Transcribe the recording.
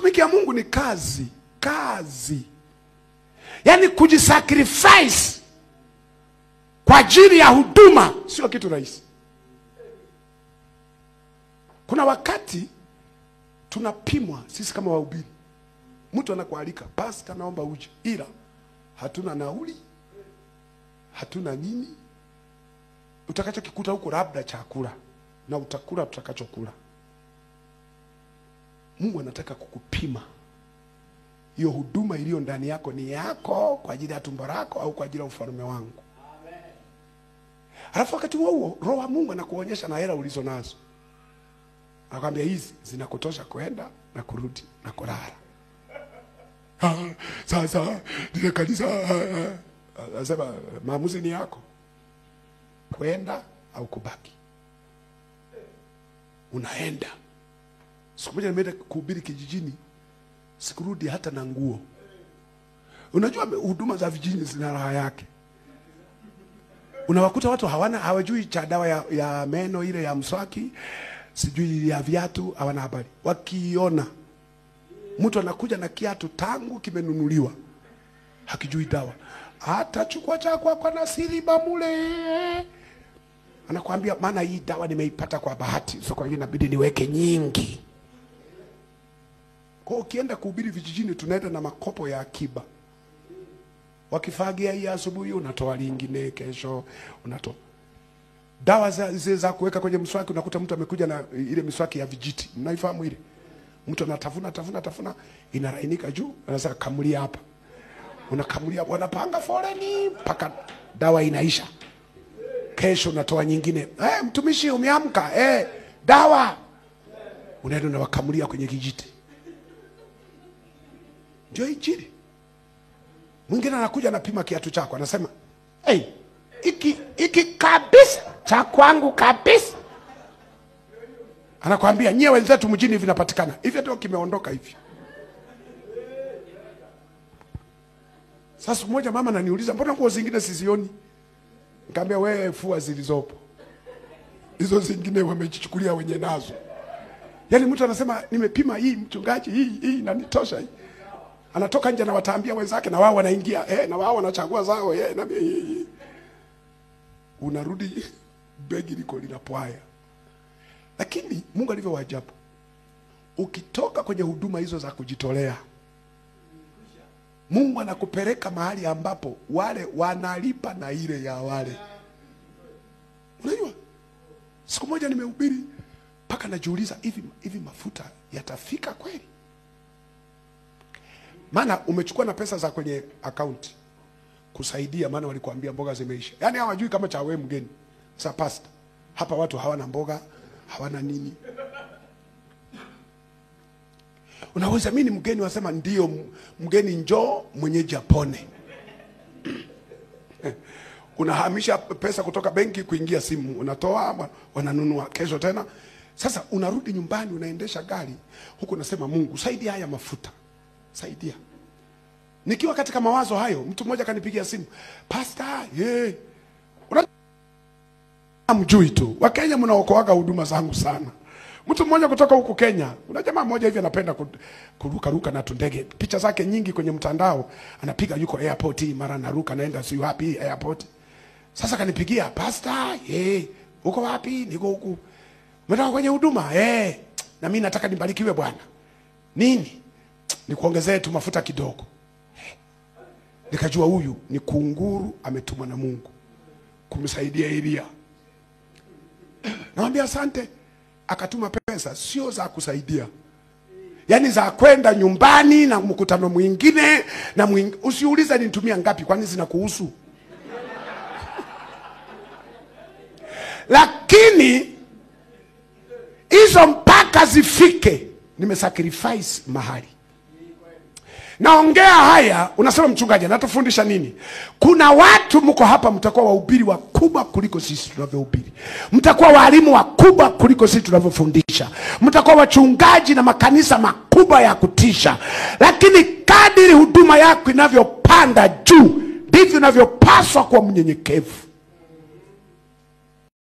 Kutumikia Mungu ni kazi. Yaani kujisacrifice kwa ajili ya huduma sio kitu rahisi. Kuna wakati tunapimwa sisi kama wahubiri. Mtu anakualika, pastor naomba uje, ila hatuna nauli, hatuna nini. Utakachokikuta huko labda chakula, na utakula tutakachokula. Mungu anataka kukupima. Hiyo huduma iliyo ndani yako ni yako kwa ajili ya tumbo lako au kwa ajili ya ufalme wangu. Amen. Alafu wakati huo Roho wa Mungu anakuonyesha na hela ulizo nazo. Anakuambia hizi zinakutosha kwenda na kurudi na kulala. Sasa ndio kanisa. Anasema maamuzi ni yako. Kwenda au kubaki. Unaenda. Siku moja nimeenda kuhubiri kijijini, sikurudi hata na nguo. Unajua huduma za vijijini zina raha yake. Unawakuta watu hawajui cha dawa ya meno ile ya mswaki, sijui ya viatu, hawana habari. Wakiona mtu anakuja na kiatu tangu kimenunuliwa, hakijui dawa, hata chukua chakwa kwa nasiri bamule. Anakuambia maana hii dawa nimeipata kwa bahati, sio kwa hiyo inabidi niweke nyingi. Kwa ukienda kuhubiri vijijini tunaenda na makopo ya akiba. Wakifagia hii asubuhi unatoa lingine, kesho unatoa. Dawa za kuweka kwenye mswaki, unakuta mtu amekuja na ile miswaki ya vijiti. Mnaifahamu ile? Mtu anatafuna inarainika juu, anasema kamulia hapa. Unakamulia, wanapanga foleni mpaka dawa inaisha. Kesho unatoa nyingine. Mtumishi umeamka? Dawa. Unaenda na wakamulia kwenye kijiti. Ndio injili. Mwingine anakuja anapima kiatu chako, anasema, iki kabisa cha kwangu kabisa. Anakuambia nyie wenzetu mjini vinapatikana. Hivi ndio kimeondoka hivi. Sasa mmoja mama ananiuliza, mbona nguo zingine sizioni? Nikamwambia wewe fua zilizopo. Hizo zingine wamejichukulia wenye nazo. Yaani mtu anasema nimepima hii mchungaji, hii inanitosha hii. Anatoka nje na wataambia wenzake na wao wanaingia, na wao wanachagua zao, na unarudi begi liko linapwaya. Lakini Mungu alivyo waajabu. Ukitoka kwenye huduma hizo za kujitolea, Mungu anakupeleka mahali ambapo wale wanalipa na ile ya wale. Unajua? Siku moja nimehubiri mpaka najiuliza hivi mafuta yatafika kweli? Maana umechukua na pesa za kwenye account kusaidia, maana walikuambia mboga zimeisha. Yaani hawajui kama cha wewe mgeni. Sasa pastor, hapa watu hawana mboga, hawana nini. Unaweza mimi ni mgeni, wasema ndio mgeni njoo mwenyeji apone. Unahamisha pesa kutoka benki kuingia simu, unatoa wananunua kesho tena. Sasa unarudi nyumbani, unaendesha gari huko, unasema Mungu saidia haya mafuta. Saidia. Nikiwa katika mawazo hayo, mtu mmoja kanipigia simu, pastor, mjui tu Wakenya mnaokoaga huduma zangu sana. Mtu mmoja kutoka huko Kenya, kuna jamaa mmoja hivi anapenda kuruka na tundege. Picha zake nyingi kwenye mtandao, anapiga yuko airport, mara naruka naenda si wapi airport. Sasa kanipigia, pastor, uko wapi? Niko huku. Umetoka kwenye huduma? Na mimi nataka nibarikiwe bwana. Nini? Nikuongezee tu mafuta kidogo. Nikajua huyu ni kunguru ametumwa na Mungu kumsaidia Elia. Naambia asante. Akatuma pesa sio za kusaidia, yaani za kwenda nyumbani na mkutano mwingine na usiuliza nitumia ngapi, kwani zinakuhusu. Lakini hizo mpaka zifike nimesacrifice mahali. Naongea haya, unasema mchungaji anatufundisha nini? Kuna watu mko hapa mtakuwa wahubiri wakubwa kuliko sisi tunavyohubiri. Mtakuwa walimu wakubwa kuliko sisi tunavyofundisha. Mtakuwa wachungaji na makanisa makubwa ya kutisha. Lakini kadiri huduma yako inavyopanda juu, ndivyo unavyopaswa kuwa mnyenyekevu.